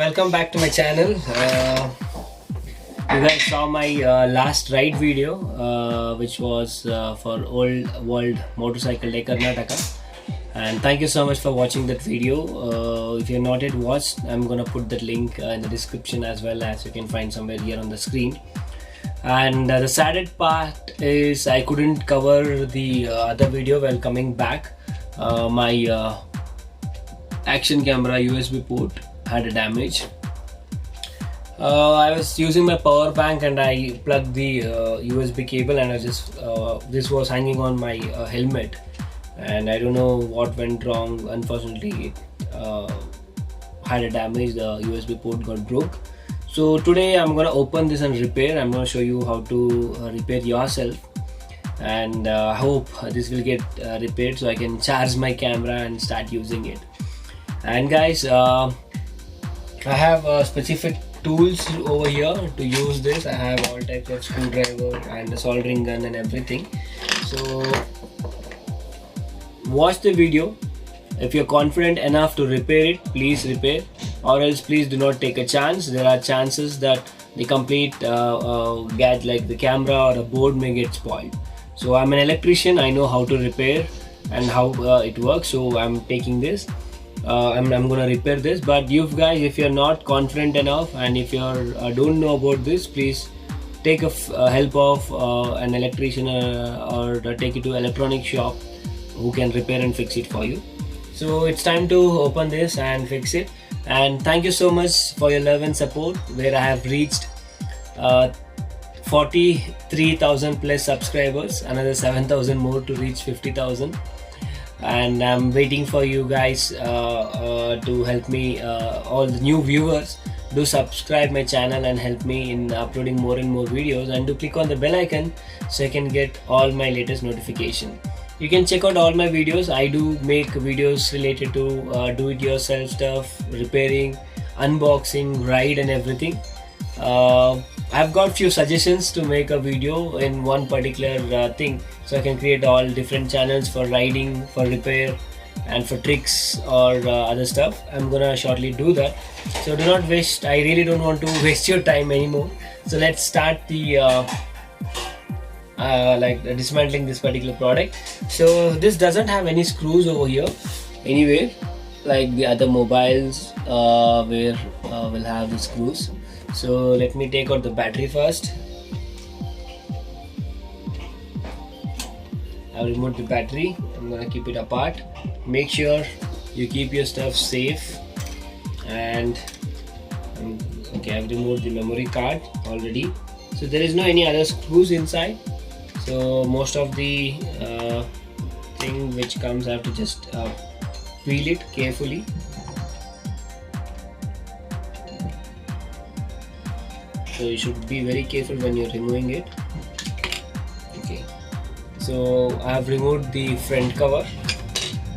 welcome back to my channel. You guys saw my last ride video, which was for Old World Motorcycle Day Karnataka, and thank you so much for watching that video. If you're not yet watched, I'm gonna put the link in the description, as well as you can find somewhere here on the screen. And the saddest part is I couldn't cover the other video while coming back. My action camera USB port had a damage. I was using my power bank and I plugged the USB cable, and I just this was hanging on my helmet, and I don't know what went wrong. Unfortunately, it had a damage. The USB port got broke. So today I'm gonna open this and repair. I'm gonna show you how to repair yourself, and I hope this will get repaired so I can charge my camera and start using it. And guys, I have specific tools over here to use this. I have all types of screwdriver and a soldering gun and everything. So watch the video. If you're confident enough to repair it, please repair, or else please do not take a chance. There are chances that the complete gadget like the camera or a board may get spoiled. So I'm an electrician, I know how to repair and how it works, so I'm taking this. I'm gonna repair this. But you guys, if you're not confident enough and if you're don't know about this, please take a help of an electrician or take it to electronic shop who can repair and fix it for you. So it's time to open this and fix it. And thank you so much for your love and support, where I have reached 43,000 plus subscribers, another 7,000 more to reach 50,000. And I'm waiting for you guys to help me. All the new viewers, do subscribe my channel and help me in uploading more and more videos, and do click on the bell icon so you can get all my latest notification. You can check out all my videos. I do make videos related to do-it-yourself stuff, repairing, unboxing, ride and everything. I've got few suggestions to make a video in one particular thing, so I can create all different channels for riding, for repair and for tricks or other stuff. I'm gonna shortly do that, so do not waste. I really don't want to waste your time anymore. So let's start the dismantling this particular product. So this doesn't have any screws over here anywhere like the other mobiles where will have the screws. So let me take out the battery first. I'll remove the battery. I'm gonna keep it apart. Make sure you keep your stuff safe. And okay, I've removed the memory card already. So there is no any other screws inside. So most of the thing which comes, I have to just peel it carefully. So you should be very careful when you're removing it. Okay, so I have removed the front cover.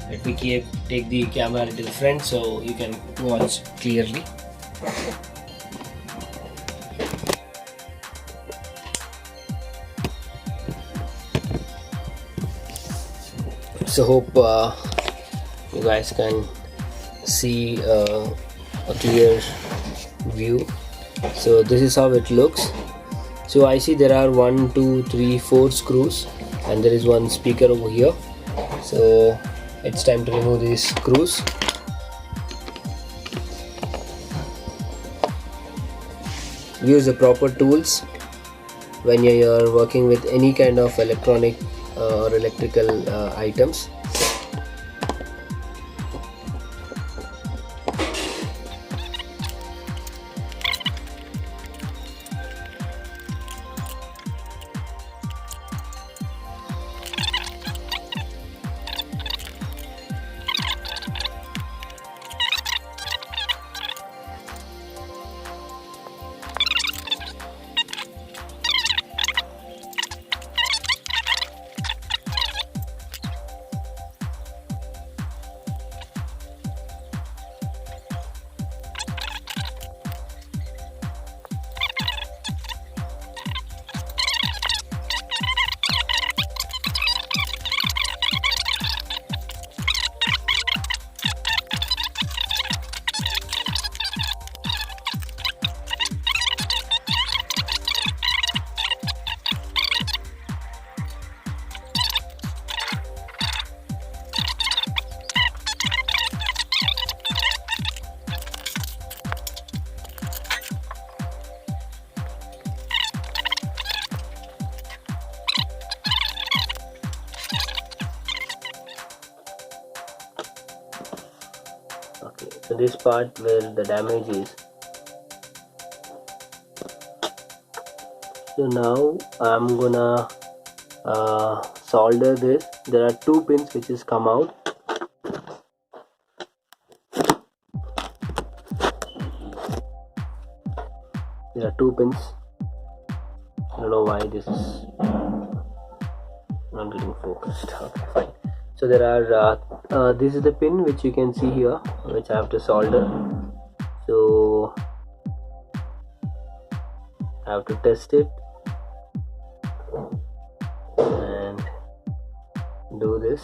Let me take the camera to the front so you can watch clearly. So hope you guys can see a clear view. So this is how it looks. So I see there are 1, 2, 3, 4 screws, and there is one speaker over here. So it's time to remove these screws. Use the proper tools when you're working with any kind of electronic or electrical items. Okay, so this part where the damage is. So now I'm gonna solder this. There are two pins which is come out. There are two pins. I don't know why this is not getting focused. Okay, fine. So there are this is the pin which you can see here, which I have to solder. So I have to test it and do this.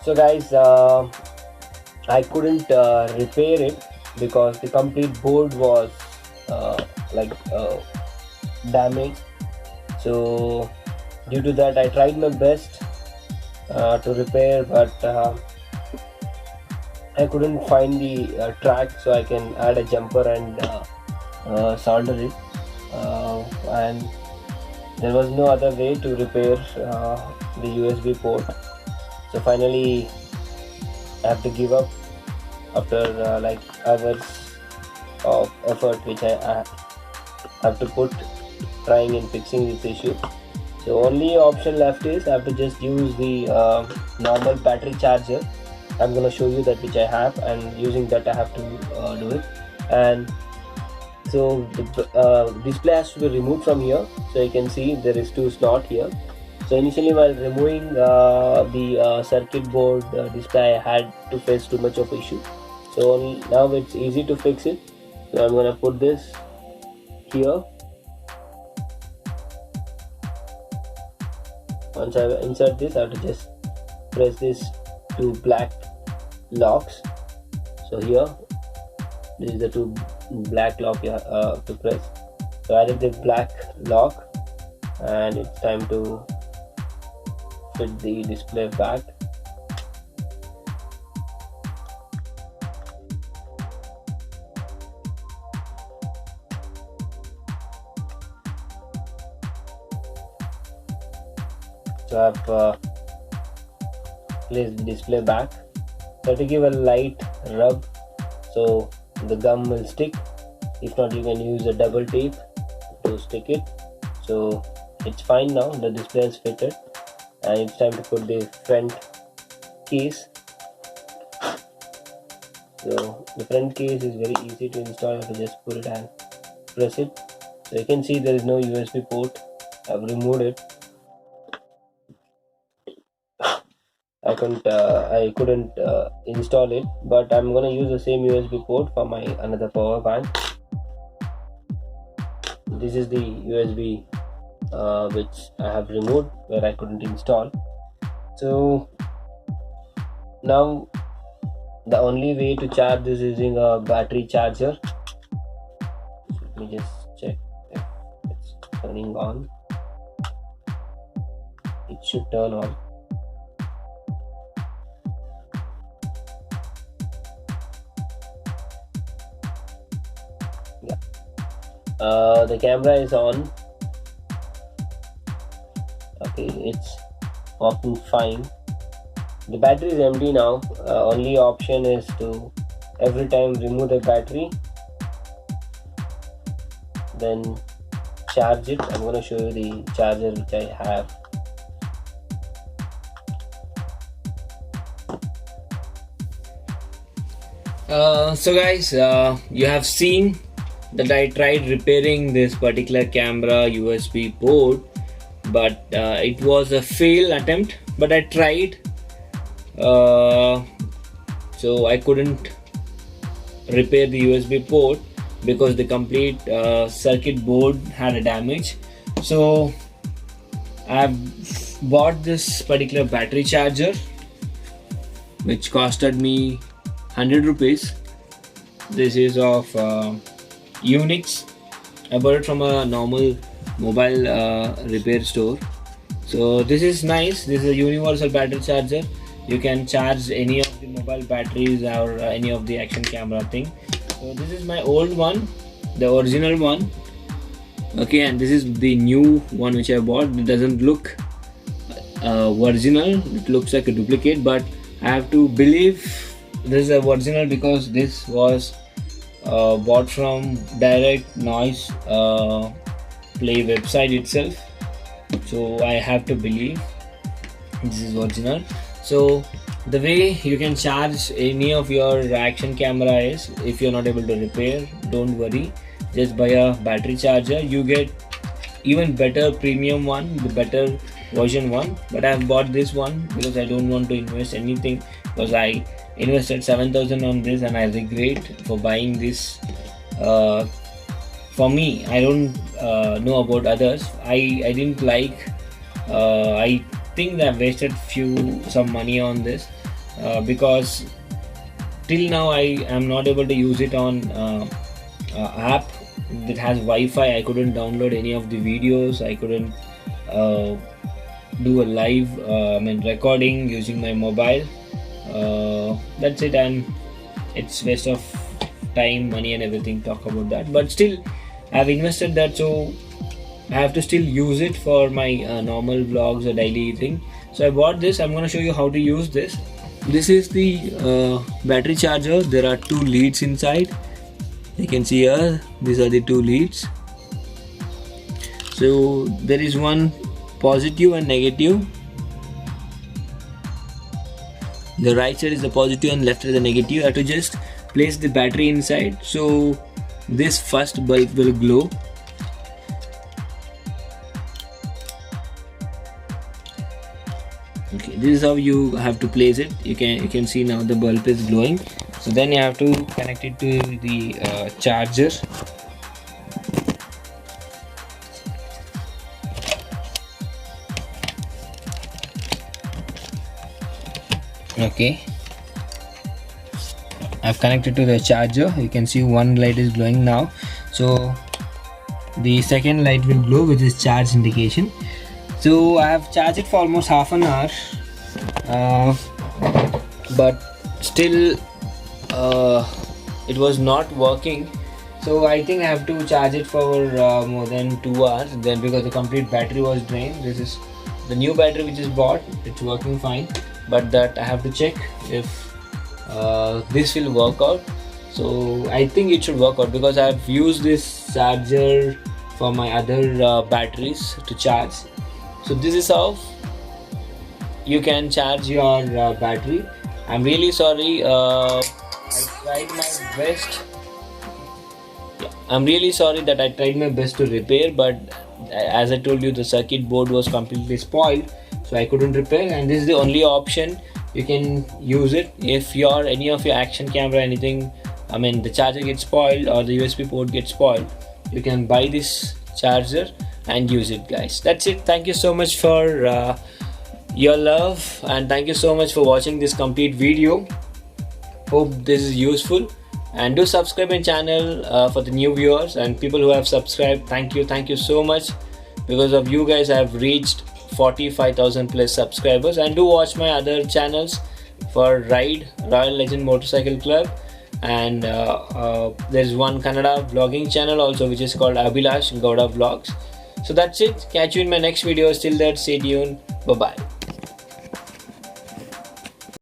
So guys, I couldn't repair it because the complete board was like damaged. So due to that, I tried my best to repair, but I couldn't find the track so I can add a jumper and solder it, and there was no other way to repair the USB port. So finally I have to give up after like hours of effort which I have to put trying and fixing this issue. So only option left is I have to just use the normal battery charger. I'm gonna show you that which I have, and using that I have to do it. And so the display has to be removed from here. So you can see there is two slot here. So initially, while removing the circuit board display, I had to face too much of issue. So now it's easy to fix it. So I'm gonna put this here. Once I insert this, I have to just press these two black locks. So here, this is the two black lock you have to press. So I added the black lock, and it's time to fit the display back. So I've placed the display back. So to give a light rub so the gum will stick. If not, you can use a double tape to stick it. So it's fine now, the display is fitted, and it's time to put the front case. So the front case is very easy to install. You have to just pull it and press it. So you can see there is no USB port. I've removed it. I couldn't install it, but I'm gonna use the same USB port for my another power bank. This is the USB which I have removed where I couldn't install. So now the only way to charge this is using a battery charger. Let me just check if it's turning on. It should turn on. The camera is on. Okay, it's working fine. The battery is empty now. Only option is to every time remove the battery, then charge it. I'm going to show you the charger which I have. So guys, you have seen that I tried repairing this particular camera USB port, but it was a fail attempt, but I tried. So I couldn't repair the USB port because the complete circuit board had a damage. So I've bought this particular battery charger which costed me 100 rupees. This is of Unix. I bought it from a normal mobile repair store. So this is nice. This is a universal battery charger. You can charge any of the mobile batteries or any of the action camera thing. So this is my old one, the original one. Okay, and this is the new one which I bought. It doesn't look original. It looks like a duplicate, but I have to believe this is a original because this was bought from Direct Noise Play website itself. So I have to believe this is original. So the way you can charge any of your action camera is, if you're not able to repair, don't worry, just buy a battery charger. You get even better premium one, the better version one, but I've bought this one because I don't want to invest anything, because I invested 7,000 on this and I regret for buying this. For me, I don't know about others. I didn't like. I think that I wasted some money on this because till now I am not able to use it on app that has Wi-Fi. I couldn't download any of the videos. I couldn't do a live recording using my mobile. That's it, and it's waste of time, money and everything talk about that, but still I've invested that, so I have to still use it for my normal vlogs or daily thing. So I bought this. I'm going to show you how to use this. This is the battery charger. There are two leads inside. You can see here, these are the two leads. So there is one positive and negative. The right side is the positive and left side is the negative. You have to just place the battery inside, so this first bulb will glow. Okay, this is how you have to place it. You can see now the bulb is glowing. So then you have to connect it to the charger. Okay, I've connected to the charger. You can see one light is glowing now, so the second light will glow, which is charge indication. So I have charged it for almost half an hour, but still it was not working. So I think I have to charge it for more than 2 hours then, because the complete battery was drained. This is the new battery which is bought. It's working fine, but that I have to check if this will work out. So I think it should work out, because I have used this charger for my other batteries to charge. So this is how you can charge your battery. I'm really sorry, I tried my best. I'm really sorry that I tried my best to repair, but as I told you, the circuit board was completely spoiled, so I couldn't repair, and this is the only option you can use it. If any of your action camera, anything, I mean the charger gets spoiled or the USB port gets spoiled, you can buy this charger and use it, guys. That's it. Thank you so much for your love, and thank you so much for watching this complete video. Hope this is useful, and do subscribe my channel for the new viewers and people who have subscribed. Thank you so much. Because of you guys, I have reached 45,000 plus subscribers. And do watch my other channels for Royal Legend Motorcycle Club, and there's one Kannada vlogging channel also, which is called Abhilash Vlogs. So that's it. Catch you in my next video. Till then, stay tuned. Bye bye.